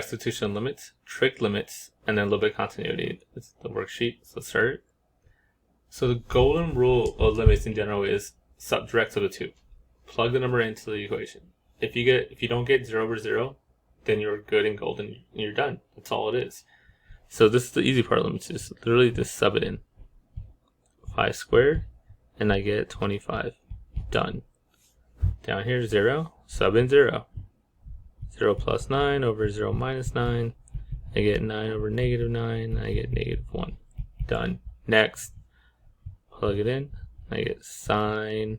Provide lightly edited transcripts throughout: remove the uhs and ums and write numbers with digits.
Substitution limits, trig limits, and then a little bit of continuity. It's the worksheet, so let's start. So the golden rule of limits in general is direct substitute. Plug the number into the equation. If you don't get 0 over 0, then you're good and golden and you're done. That's all it is. So this is the easy part of limits. Just literally just sub it in. 5 squared, and I get 25. Done. Down here 0, sub in 0. 0 plus 9 over 0 minus 9. I get 9 over negative 9. I get negative 1. Done. Next. Plug it in. I get sine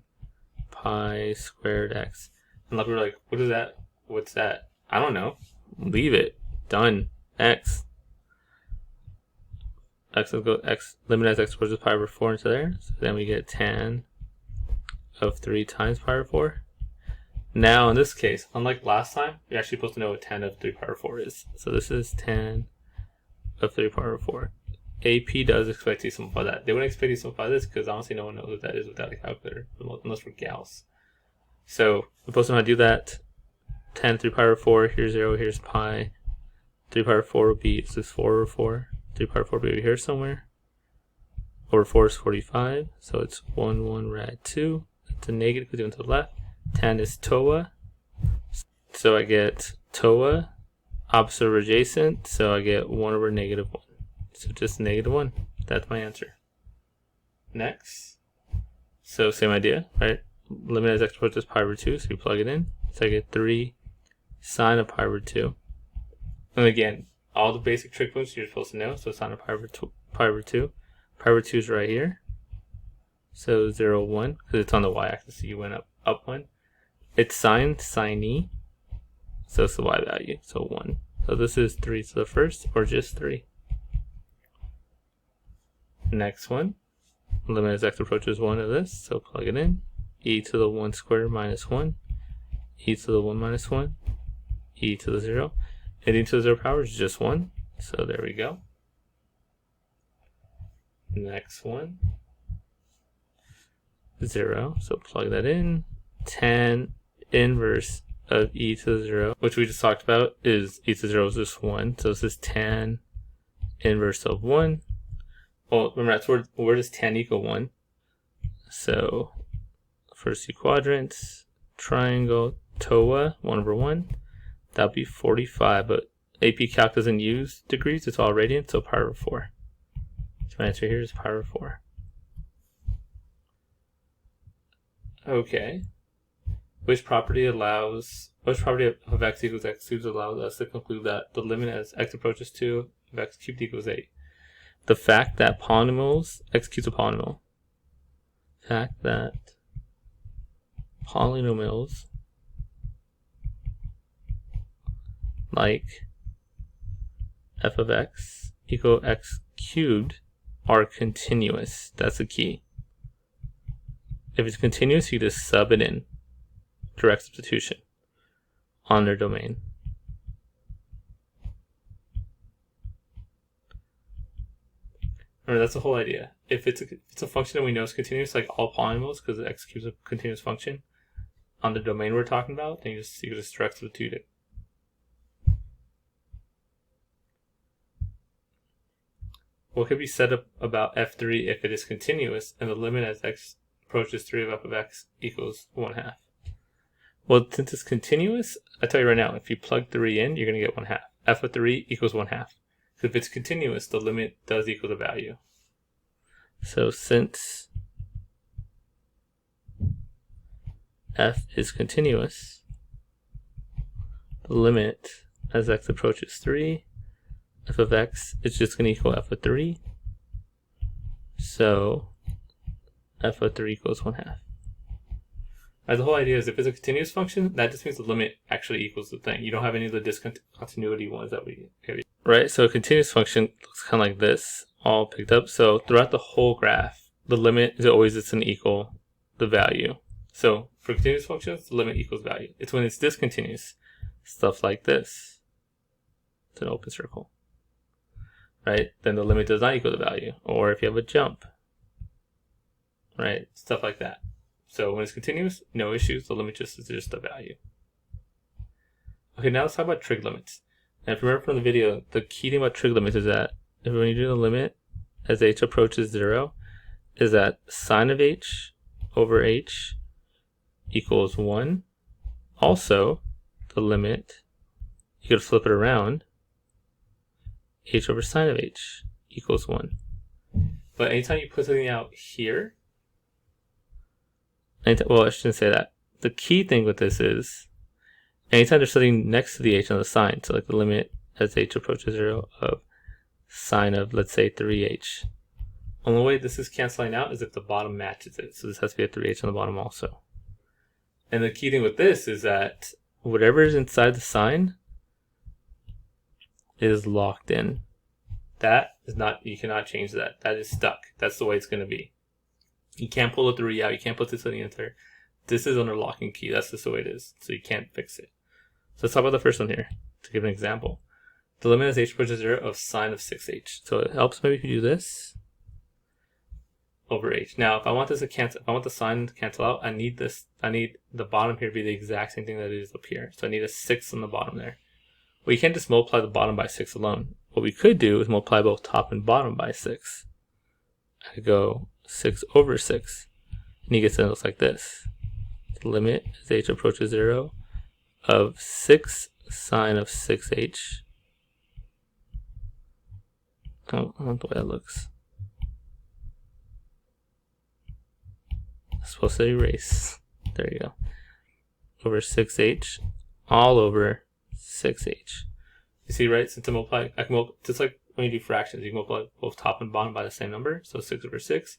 pi squared x. And a lot of people are like, what is that? What's that? I don't know. Leave it. Done. X. Limit as x approaches pi over 4 into there. So then we get tan of 3 times pi over 4. Now in this case, unlike last time, you're actually supposed to know what tan of 3 pi over 4 is. So this is tan of 3 pi over 4. AP does expect you to simplify that. They wouldn't expect you to simplify this because honestly no one knows what that is without a calculator, unless we're Gauss. So we're supposed to know how to do that. Tan 3 pi over 4, here's 0, here's pi. 3 pi over 4 will be, this is 4 over 4. 3 pi over 4 will be over here somewhere. Over 4 is 45, so it's 1, 1 rad 2. It's a negative because it went to the left. Tan is TOA, so I get TOA, opposite over adjacent, so I get 1 over negative 1. So just negative 1. That's my answer. Next. So same idea, right? Limit as x approaches pi over 2, so you plug it in. So I get 3 sine of pi over 2. And again, all the basic trig functions you're supposed to know. So sine of pi over 2. Pi over 2 is right here. So 0, 1, because it's on the y-axis, so you went up 1. It's sine e, so it's the y value, so 1. So this is 3 to the first, or just 3. Next one, limit as x approaches 1 of this, so plug it in. E to the 1 squared minus 1, e to the 1 minus 1, e to the 0. And e to the 0 power is just 1, so there we go. Next one, 0, so plug that in. Tan inverse of e to the 0, which we just talked about, is e to the 0 is just 1, so this is tan inverse of 1. Well, remember that's where does tan equal 1? So first two quadrants, triangle, TOA, 1 over 1, that'll be 45, but AP Calc doesn't use degrees, it's all radians, so pi over 4. So my answer here is pi over 4. Okay. Which property of x equals x cubed allows us to conclude that the limit as x approaches 2 of x cubed equals 8? The fact that polynomials, x cubed is a polynomial. Fact that polynomials like f of x equal x cubed are continuous. That's the key. If it's continuous, you just sub it in. Direct substitution on their domain. Remember, that's the whole idea. If it's a function that we know is continuous, like all polynomials, because x cubed is a continuous function on the domain we're talking about, then you can just direct substitute it. What could be said about f3 if it is continuous and the limit as x approaches 3 of f of x equals 1/2? Well, since it's continuous, I tell you right now, if you plug 3 in, you're going to get 1/2. F of 3 equals 1/2. Because if it's continuous, the limit does equal the value. So since f is continuous, the limit as x approaches 3, f of x is just going to equal f of 3. So f of 3 equals 1/2. The whole idea is if it's a continuous function, that just means the limit actually equals the thing. You don't have any of the discontinuity ones that we have. Right, so a continuous function looks kind of like this, all picked up. So throughout the whole graph, the limit is always just going to equal the value. So for continuous functions, the limit equals value. It's when it's discontinuous, stuff like this. It's an open circle. Right, then the limit does not equal the value. Or if you have a jump, right, stuff like that. So when it's continuous, no issues. The limit is just a value. Okay, now let's talk about trig limits. And if you remember from the video, the key thing about trig limits is that when you do the limit as h approaches 0, is that sine of h over h equals 1. Also, the limit, you could flip it around, h over sine of h equals 1. But anytime you put something out here, well, I shouldn't say that. The key thing with this is, anytime there's something next to the h on the sign, so like the limit as h approaches 0 of sine of, let's say, 3h. Only way this is canceling out is if the bottom matches it. So this has to be a 3h on the bottom also. And the key thing with this is that whatever is inside the sign is locked in. That is not, you cannot change that. That is stuck. That's the way it's going to be. You can't pull the 3 out. You can't put this in there. This is under lock and key. That's just the way it is. So you can't fix it. So let's talk about the first one here to give an example. The limit as h approaches 0 of sine of 6h. So it helps maybe if you do this over h. Now, if I want this to cancel, if I want the sine to cancel out, I need this. I need the bottom here to be the exact same thing that it is up here. So I need a 6 on the bottom there. Well, you can't just multiply the bottom by 6 alone. What we could do is multiply both top and bottom by 6. I could go 6 over 6, and you get something that looks like this. The limit as h approaches 0 of 6 sine of 6h. I don't know the way that looks. It's supposed to erase. There you go. Over 6h, all over 6h. You see, right? Since I multiply, I can multiply, just like when you do fractions, you can multiply both top and bottom by the same number. So 6 over 6.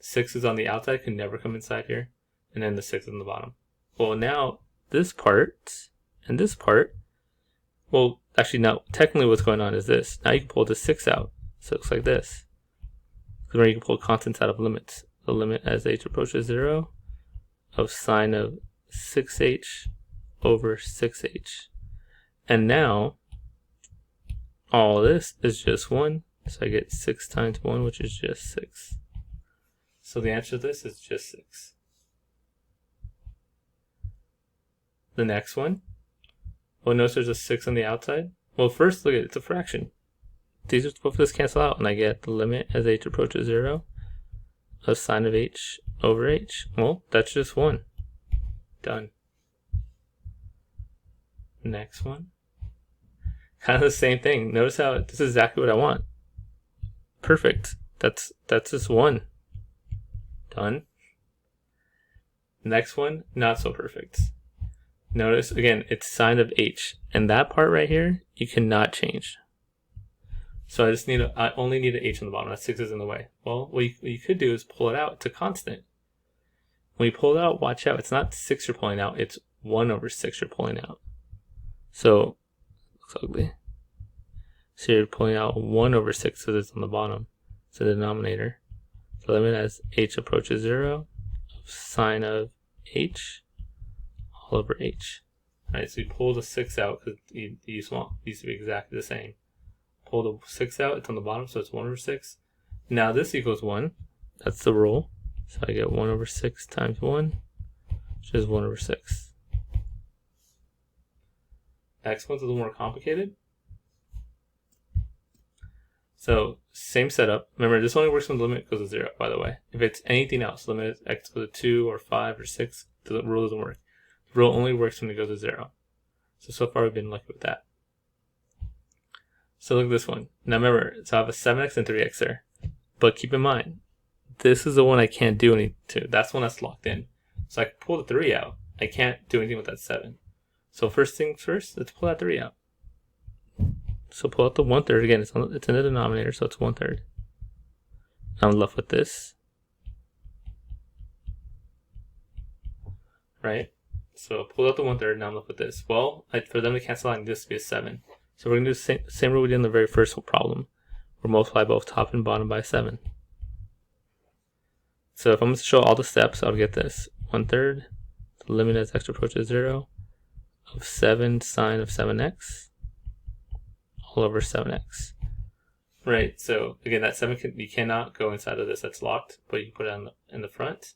6 is on the outside, can never come inside here. And then the 6 is on the bottom. Well, now this part and this part, well, actually, now technically what's going on is this. Now you can pull the 6 out. So it looks like this. Because you can pull constants out of limits. The limit as h approaches 0 of sine of 6h over 6h. And now all this is just 1. So I get 6 times 1, which is just 6. So the answer to this is just 6. The next one, well, notice there's a 6 on the outside. Well, first look at it, it's a fraction. These are both just cancel out, and I get the limit as h approaches 0 of sine of h over h. Well, that's just 1. Done. Next one. Kind of the same thing. Notice how this is exactly what I want. Perfect. That's just 1. Done. Next one, not so perfect. Notice, again, it's sine of h. And that part right here, you cannot change. So I only need an h on the bottom. That 6 is in the way. Well, what you could do is pull it out. It's a constant. When you pull it out, watch out. It's not 6 you're pulling out. It's 1 over 6 you're pulling out. So, looks ugly. So you're pulling out 1 over 6 because it's on the bottom. It's the denominator. So limit as h approaches 0 of sine of h all over h. Alright, so you pull the 6 out because these used to be exactly the same. Pull the 6 out, it's on the bottom, so it's 1 over 6. Now this equals 1. That's the rule. So I get 1 over 6 times 1, which is 1 over 6. Next one's a little more complicated. So same setup. Remember, this only works when the limit goes to 0, by the way. If it's anything else, limit x goes to 2 or 5 or 6, the rule doesn't work. The rule only works when it goes to 0. So far we've been lucky with that. So look at this one. Now remember, so I have a 7x and 3x there. But keep in mind, this is the one I can't do anything to. That's the one that's locked in. So I can pull the 3 out. I can't do anything with that 7. So first things first, let's pull that 3 out. So pull out the 1/3. Again, it's in the denominator, so it's 1/3. I'm left with this. Right? So pull out the 1/3, now I'm left with this. Well, for them to cancel out, I need this to be a 7. So we're going to do the same rule we did in the very first problem. We'll multiply both top and bottom by 7. So if I'm going to show all the steps, I'll get this. 1/3, the limit as x approaches 0 of 7 sine of 7x all over 7x. Right, so again, that 7, you cannot go inside of this, that's locked, but you can put it in the front.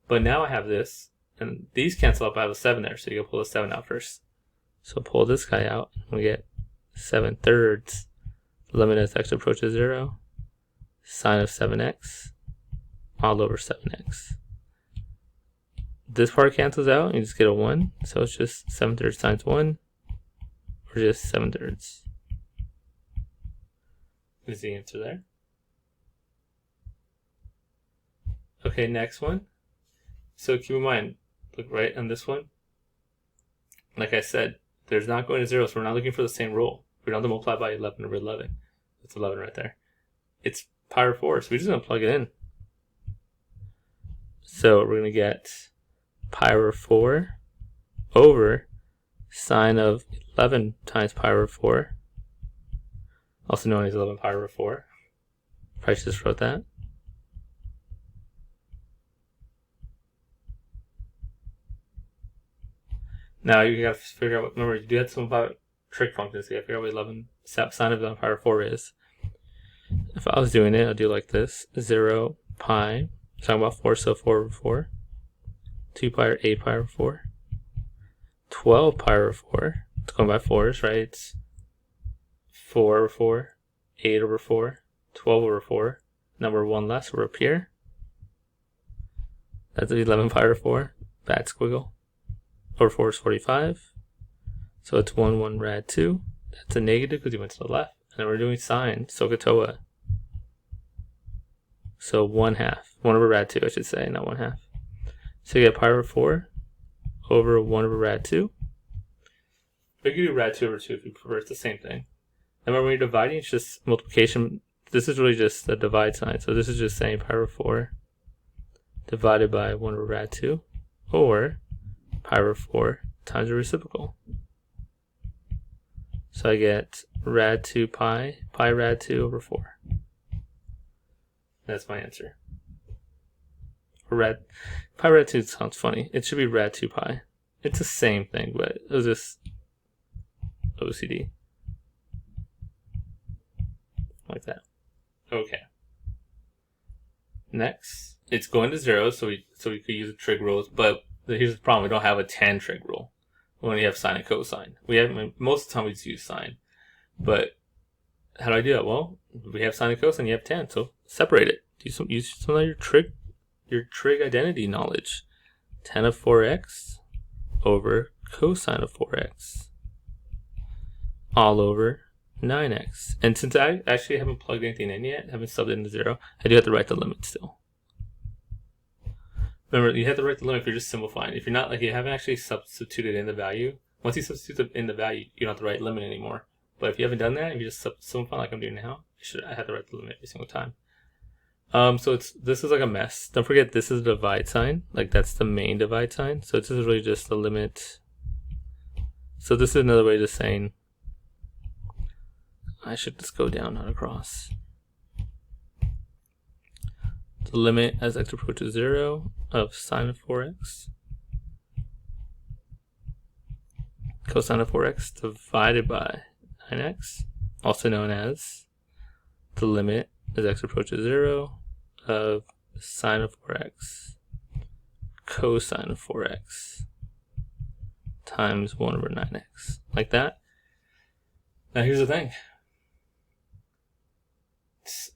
But now I have this, and these cancel out, I have a 7 there, so you can pull the 7 out first. So pull this guy out, and we get 7/3, limit as x approaches 0, sine of 7x, all over 7x. This part cancels out, and you just get a 1, so it's just 7/3 times 1, or just 7/3. Is the answer there? Okay, next one. So keep in mind, look right on this one. Like I said, there's not going to 0, so we're not looking for the same rule. We don't have to multiply by 11 over 11. That's 11 right there. It's pi over 4, so we're just going to plug it in. So we're going to get pi over 4 over sine of 11 times pi over 4, also known as 11 pi over 4. Probably just wrote that. Now you gotta figure out, remember, you do have to simplify trig functions, so you gotta figure out what 11 sine of 11 pi over 4 is. If I was doing it, I'd do like this: 0 pi, talking about 4, so 4 over 4, 2 pi or 8 pi over 4, 12 pi over 4, it's going by 4s, right? It's 4 over 4, 8 over 4, 12 over 4, number 1 less, we're up here. That's 11 pi over 4, bad squiggle. Over 4 is 45, so it's 1, 1 rad 2. That's a negative because you went to the left. And then we're doing sine, SOHCAHTOA. So 1/2, 1 over rad 2, I should say, not 1/2. So you get pi over 4 over 1 over rad 2. But you can do rad 2 over 2 if you prefer, it's the same thing. And remember, when you're dividing, it's just multiplication. This is really just the divide sign. So this is just saying pi over 4 divided by 1 over rad 2, or pi over 4 times the reciprocal. So I get rad 2 pi rad 2 over 4. That's my answer. Or pi rad 2 sounds funny. It should be rad 2 pi. It's the same thing, but it was just OCD. Like that. Okay. Next, it's going to 0, so we could use the trig rules, but here's the problem: we don't have a tan trig rule. We only have sine and cosine. Most of the time we just use sine. But how do I do that? Well, we have sine and cosine, you have tan, so separate it. Use some of your trig identity knowledge. Tan of 4x over cosine of 4x all over 9x. And since I actually haven't plugged anything in yet, haven't subbed it into 0, I do have to write the limit still. Remember, you have to write the limit if you're just simplifying. If you're not, like, you haven't actually substituted in the value. Once you substitute in the value, you don't have to write limit anymore. But if you haven't done that, if you just simplify like I'm doing now, I have to write the limit every single time. So this is like a mess. Don't forget, this is the divide sign. Like, that's the main divide sign. So this is really just the limit. So this is another way of just saying, I should just go down, not across. The limit as x approaches 0 of sine of 4x cosine of 4x divided by 9x, also known as the limit as x approaches 0 of sine of 4x cosine of 4x times 1 over 9x. Like that. Now here's the thing.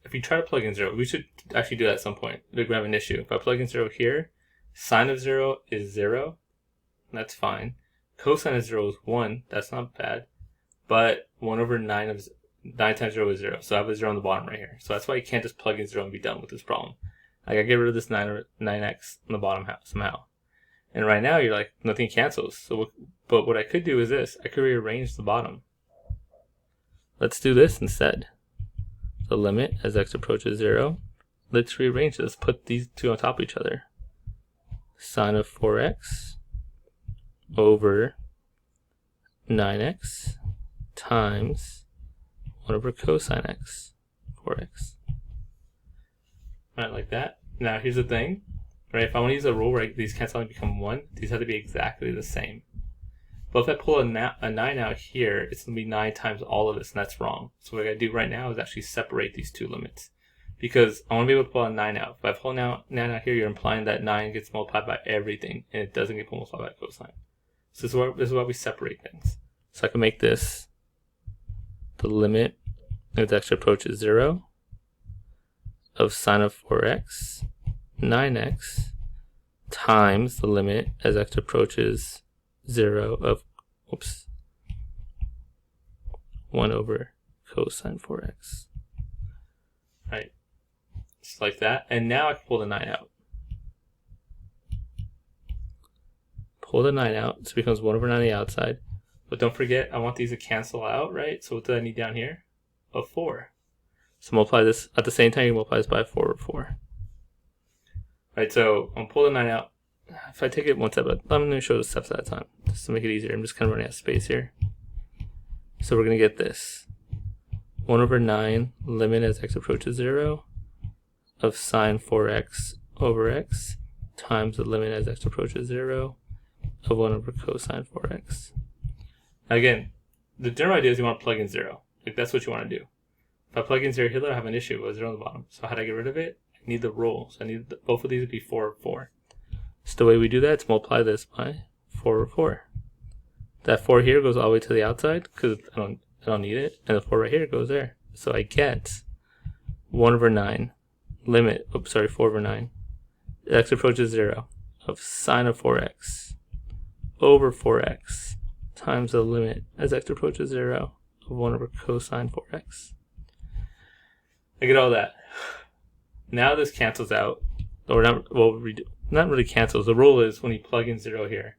If you try to plug in 0, we should actually do that at some point. We're going to have an issue. If I plug in 0 here, sine of 0 is 0. That's fine. Cosine of 0 is 1. That's not bad. But 1 over 9 times 0 is 0. So I have a 0 on the bottom right here. So that's why you can't just plug in 0 and be done with this problem. I got to get rid of this 9x on the bottom somehow. And right now, you're like, nothing cancels. But what I could do is this. I could rearrange the bottom. Let's do this instead. The limit as x approaches 0. Let's rearrange this. Put these two on top of each other. Sine of 4x over 9x times 1 over cosine x, 4x. Alright, like that. Now here's the thing. Right, if I want to use a rule where these cancel out and become 1, these have to be exactly the same. But if I pull a 9 out here, it's going to be 9 times all of this, and that's wrong. So what I got to do right now is actually separate these two limits. Because I want to be able to pull a 9 out. If I pull 9 out here, you're implying that 9 gets multiplied by everything, and it doesn't get multiplied by cosine. So this is why we separate things. So I can make this the limit as x approaches 0 of sine of 4x, 9x, times the limit as x approaches 0 of, 1 over cosine 4x. Right, just like that. And now I can pull the 9 out. Pull the 9 out, so it becomes 1 over 9 on the outside. But don't forget, I want these to cancel out, right? So what do I need down here? A 4. So multiply this, at the same time you multiply this by 4 over 4. Right, so I'm pulling the 9 out. If I take it one step, I'm going to show the steps at a time, just to make it easier. I'm just kind of running out of space here. So we're going to get this. 1 over 9, limit as x approaches 0, of sine 4x over x, times the limit as x approaches 0, of 1 over cosine 4x. Now again, the general idea is you want to plug in 0. Like, that's what you want to do. If I plug in 0 here, I have an issue with 0 on the bottom. So how do I get rid of it? I need the rule. So I need both of these to be 4 over 4. So the way we do that is multiply this by 4 over 4. That 4 here goes all the way to the outside because I don't need it. And the 4 right here goes there. So I get 1 over 9, limit, 4 over 9, x approaches 0, of sine of 4x over 4x times the limit as x approaches 0 of 1 over cosine 4x. I get all that. Now this cancels out, or not really cancels. The rule is when you plug in 0 here,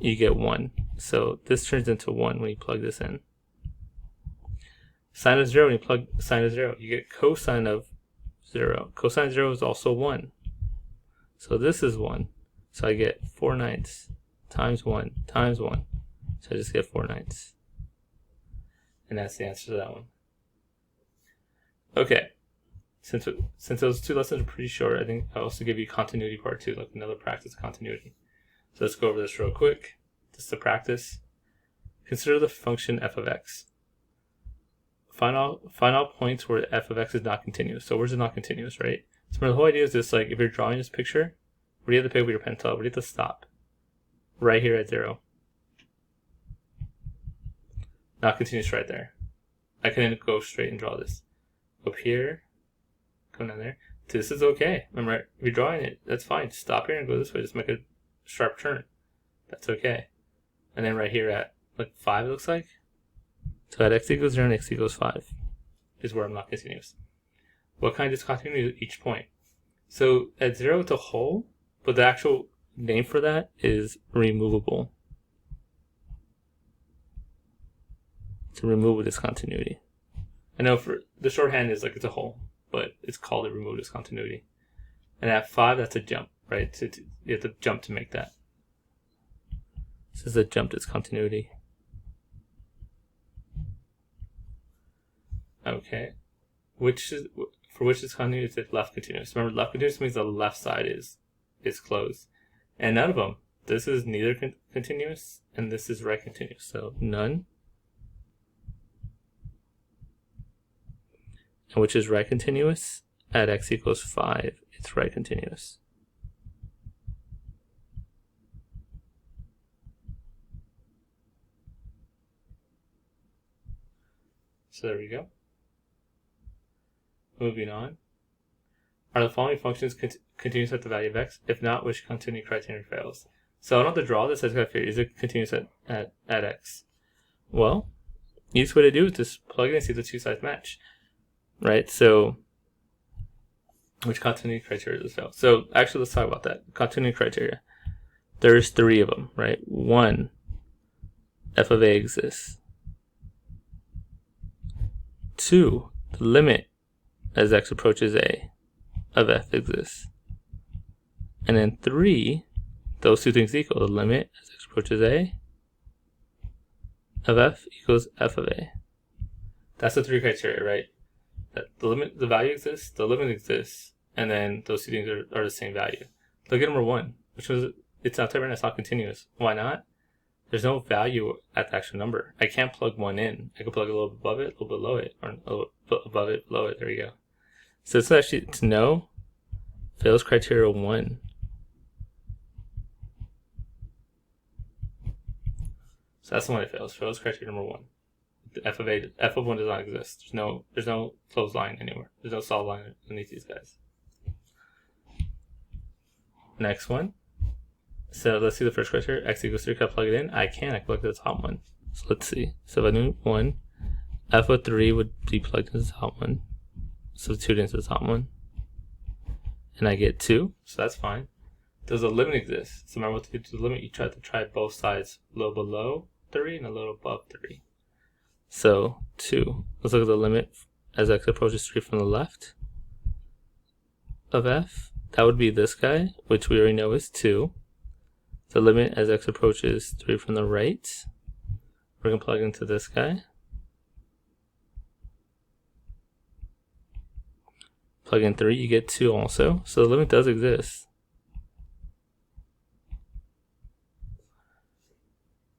you get 1. So this turns into 1 when you plug this in. Sine of 0, when you plug sine of 0, you get cosine of 0. Cosine of 0 is also 1. So this is 1. So I get 4/9 times 1 times 1. So I just get 4/9. And that's the answer to that one. Okay. Since those two lessons are pretty short, I think I'll also give you continuity part 2, like another practice of continuity. So let's go over this real quick. Just to practice. Consider the function f of x. Find all points where f of x is not continuous. So where's it not continuous, right? So the whole idea is this, like, if you're drawing this picture, where do you have to pick up your pencil? Where do you have to stop? Right here at 0. Not continuous right there. I can go straight and draw this. Up here, come down there. This is okay. Remember, if you're drawing it, that's fine. Just stop here and go this way. Just make a sharp turn. That's okay. And then right here at, like, 5, it looks like. So at x equals 0 and x equals 5 is where I'm not continuous. What kind of discontinuity is each point? So at 0 it's a hole, but the actual name for that is removable. It's a removable discontinuity. I know for the shorthand is like it's a hole, but it's called a removable discontinuity. And at 5, that's a jump, right? So you have to jump to make that. This is a jump discontinuity. Okay. For which discontinuity is it left continuous? Remember, left continuous means the left side is closed. And none of them. This is neither continuous, and this is right continuous. So none. And which is right continuous? At x equals 5, it's right continuous. So there we go. Moving on. Are the following functions continuous at the value of x? If not, which continuity criterion fails? So I don't have to draw this. I just got to figure, is it continuous at x? Well, the easiest way to do is just plug in and see if the two sides match. Right? So, which continuity criteria does fail? So, actually, let's talk about that. Continuity criteria. There's 3 of them, right? 1, f of a exists. 2, the limit as x approaches a of f exists. And then 3, those two things equal. The limit as x approaches a of f equals f of a. That's the 3 criteria, right? That the value exists, the limit exists, and then those two things are the same value. Look at number 1, which was, it's not right now, it's not continuous. Why not? There's no value at the actual number. I can't plug 1 in. I can plug a little bit above it, a little bit below it, or a little bit above it, below it. There you go. So it's actually, it's no, fails criteria 1. So that's the one that fails. Fails criteria number 1. the f of 1 does not exist. There's no closed line anywhere. There's no solid line underneath these guys. Next one. So let's see the first criteria. X equals 3. Can I plug it in? I can plug the top one. So let's see. So if I do 1, f of 3 would be plugged into the top one. Substitute into the top one. And I get 2. So that's fine. Does a limit exist? So remember what to do to the limit. You try to try both sides, a little below 3 and a little above 3. So 2. Let's look at the limit as x approaches 3 from the left of f. That would be this guy, which we already know is 2. The limit as x approaches 3 from the right, we're going to plug into this guy. Plug in 3, you get 2 also. So the limit does exist.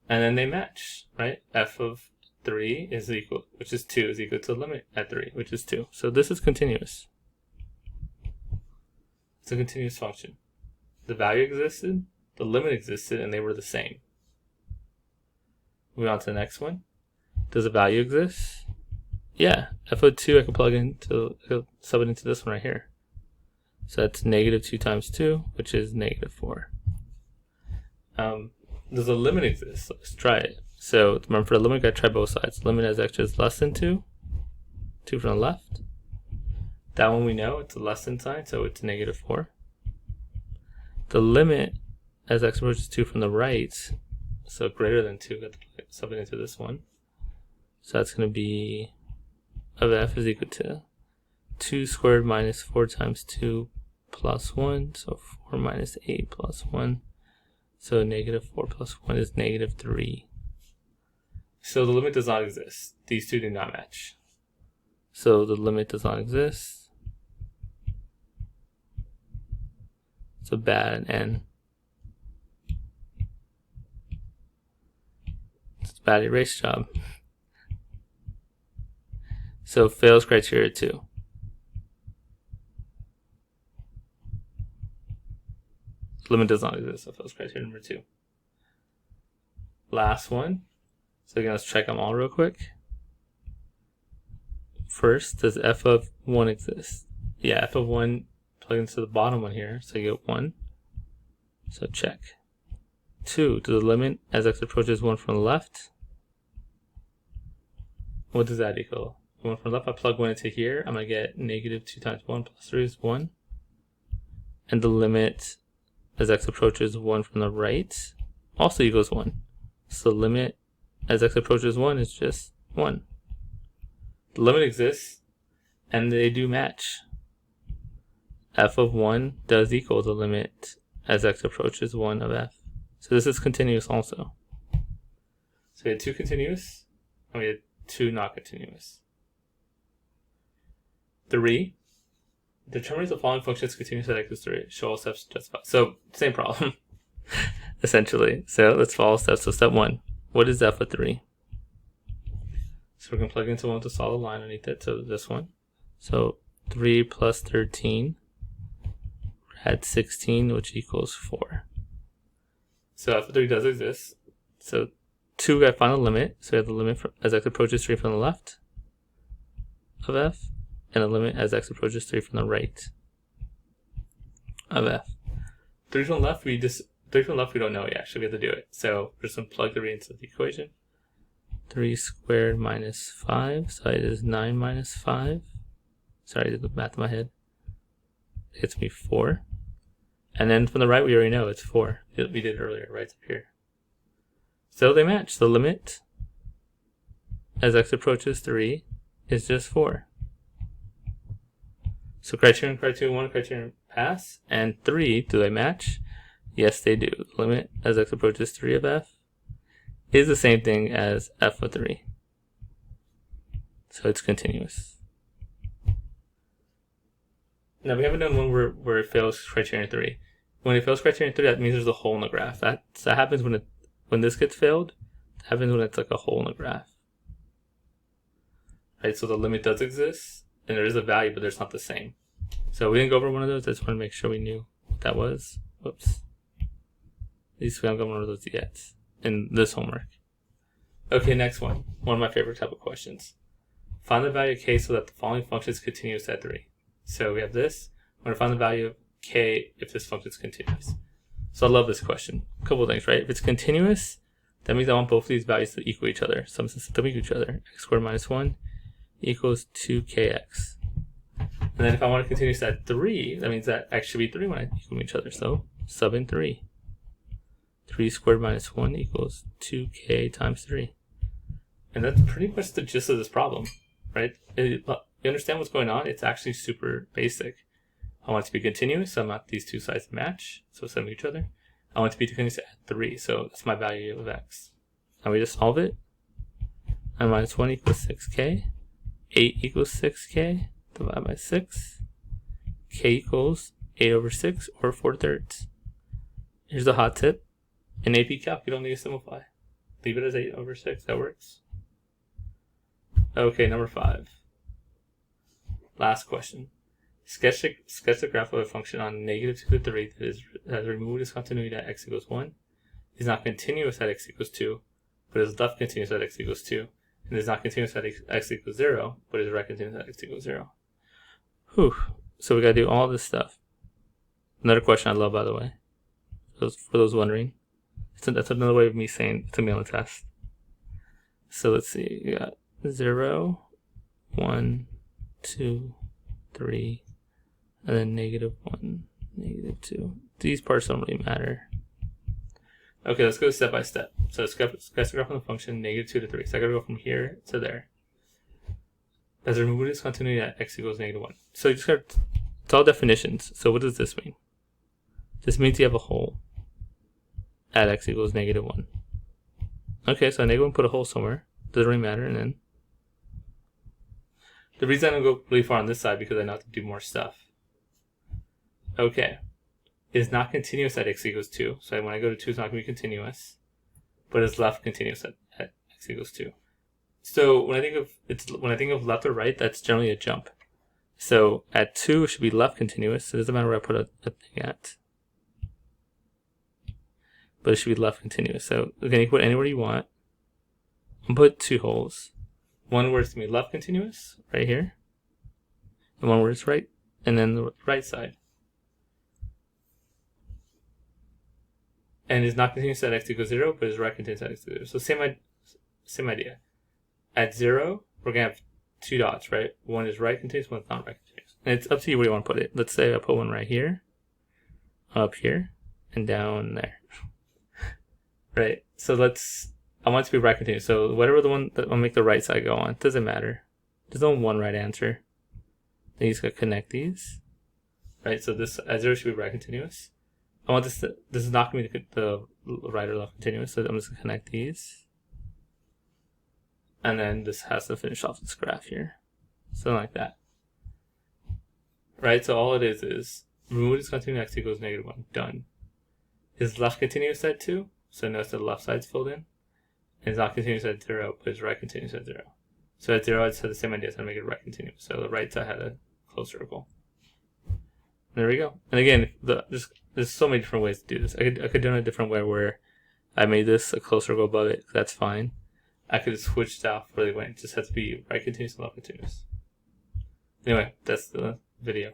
And then they match, right? F of 3 is equal, which is 2, is equal to the limit at 3, which is 2. So this is continuous. It's a continuous function. The value existed, the limit existed, and they were the same. Moving on to the next one. Does a value exist? Yeah, f of 2 I can plug into, sub it into this one right here. So that's negative 2 times 2, which is negative 4. Does a limit exist? Let's try it. So remember, for the limit, I gotta try both sides. Limit as x is less than 2, 2 from the left. That one we know, it's a less than sign, so it's negative 4. The limit as x approaches 2 from the right, so greater than 2, got to sub it into this one. So that's going to be of f is equal to 2 squared minus 4 times 2 plus 1, so 4 minus 8 plus 1. So negative 4 plus 1 is negative 3. So the limit does not exist. These two do not match. So the limit does not exist. It's a bad n. It's a bad erase job. So fails criteria 2. Limit does not exist, so fails criteria number 2. Last one. So again, let's check them all real quick. First, does f of 1 exist? Yeah, f of 1 plug into the bottom one here, so you get 1. So check. 2, does the limit as x approaches 1 from the left? What does that equal? 1 from the left, I plug 1 into here, I'm going to get negative 2 times 1 plus 3 is 1. And the limit as x approaches 1 from the right also equals 1. So the limit as x approaches 1 is just 1. The limit exists, and they do match. F of 1 does equal the limit as x approaches 1 of f. So this is continuous also. So we had 2 continuous, and we had 2 not continuous. 3. Determines the following function is continuous at x is 3. Show all steps justified. So same problem, essentially. So let's follow steps. So step 1. What is f of 3? So we're going to plug into one with a solid line underneath it. So this one. So 3 plus 13 at 16, which equals 4. So f of 3 does exist. So 2, I find the limit. So we have the limit as x approaches 3 from the left of f, and a limit as x approaches 3 from the right of f. 3 from the left, we don't know yet. Actually, we have to do it. So we're just going to plug 3 into the equation. 3 squared minus 5, so it is 9 minus 5. Sorry, I did the math in my head. It gets me 4. And then from the right, we already know it's 4. We did earlier, right up here. So they match. The limit as x approaches 3 is just 4. So criterion 1, criterion pass, and 3, do they match? Yes, they do. The limit as x approaches 3 of f is the same thing as f of 3. So it's continuous. Now we haven't done one where it fails criterion 3. When it fails criterion 3, that means there's a hole in the graph. That happens when this gets failed. It happens when it's like a hole in the graph. Right, so the limit does exist, and there is a value, but there's not the same. So we didn't go over one of those. I just want to make sure we knew what that was. Whoops. At least we haven't got one of those yet in this homework. Okay, next one. One of my favorite type of questions. Find the value of k so that the following function is continuous at 3. So we have this. I'm going to find the value of k if this function is continuous. So I love this question. A couple of things, right? If it's continuous, that means I want both of these values to equal each other. Some system equal each other. X squared minus 1 equals 2kx. And then if I want to continuous at 3, that means that x should be 3 when I equal each other. So sub in 3. 3 squared minus 1 equals 2k times 3. And that's pretty much the gist of this problem, right? You understand what's going on? It's actually super basic. I want it to be continuous, so I want these two sides to match, so sum each other. I want it to be continuous at 3, so that's my value of x. Now we just solve it. And minus 1 equals 6k. 8 equals 6k. Divided by 6. K equals 8 over 6, or 4/3. Here's the hot tip. In AP Calc, you don't need to simplify. Leave it as 8 over 6. That works. Okay, number 5. Last question. Sketch the graph of a function on -2 to the 3 that has removed its continuity at x equals 1, is not continuous at x equals 2, but is left continuous at x equals 2, and is not continuous at x equals 0, but is right continuous at x equals 0. Whew. So we gotta do all this stuff. Another question I love, by the way. For those wondering. That's another way of me saying it's gonna be on the test. So let's see. We got 0, 1, 2, 3, and then -1, -2. These parts don't really matter. Okay, let's go step by step. So sketch the graph of the function -2 to 3. So I gotta go from here to there. As removed its continuity at x equals -1. So you just got, it's all definitions. So what does this mean? This means you have a hole at x equals -1. Okay, so -1 put a hole somewhere. Doesn't really matter. And then the reason I don't go really far on this side because I know how to do more stuff. Okay, it is not continuous at x equals 2. So when I go to 2, it's not going to be continuous, but it's left continuous at x equals 2. So when I think of left or right, that's generally a jump. So at 2 it should be left continuous. So it doesn't matter where I put a thing at, but it should be left continuous. So again, you can put anywhere you want. I'm gonna put 2 holes. One where it's gonna be left continuous, right here, and one where it's right, and then the right side. And it's not continuous at x equals 0, but it's right continuous at x equals 0. So same idea. At 0, we're gonna have 2 dots, right? One is right continuous, one's not right continuous. And it's up to you where you want to put it. Let's say I put one right here, up here, and down there. Right? So I want it to be right continuous. So whatever the one that will make the right side go on, doesn't matter. There's only one right answer. Then you just gotta connect these. Right? So this at 0 should be right continuous. I want this is not gonna be the right or left continuous, so I'm just gonna connect these. And then this has to finish off this graph here. Something like that. Right? So all it is remove its continuity x equals -1. Done. Is left continuous at 2? So notice the left side's filled in. And it's not continuous at 0, but it's right continuous at 0. So at 0, I just had the same idea, so I make it right continuous. So the right side had a closed circle. There we go. And again, there's so many different ways to do this. I could do it in a different way where I made this a closed circle above it. That's fine. I could have switched out for the way. It just has to be right continuous and left continuous. Anyway, that's the video.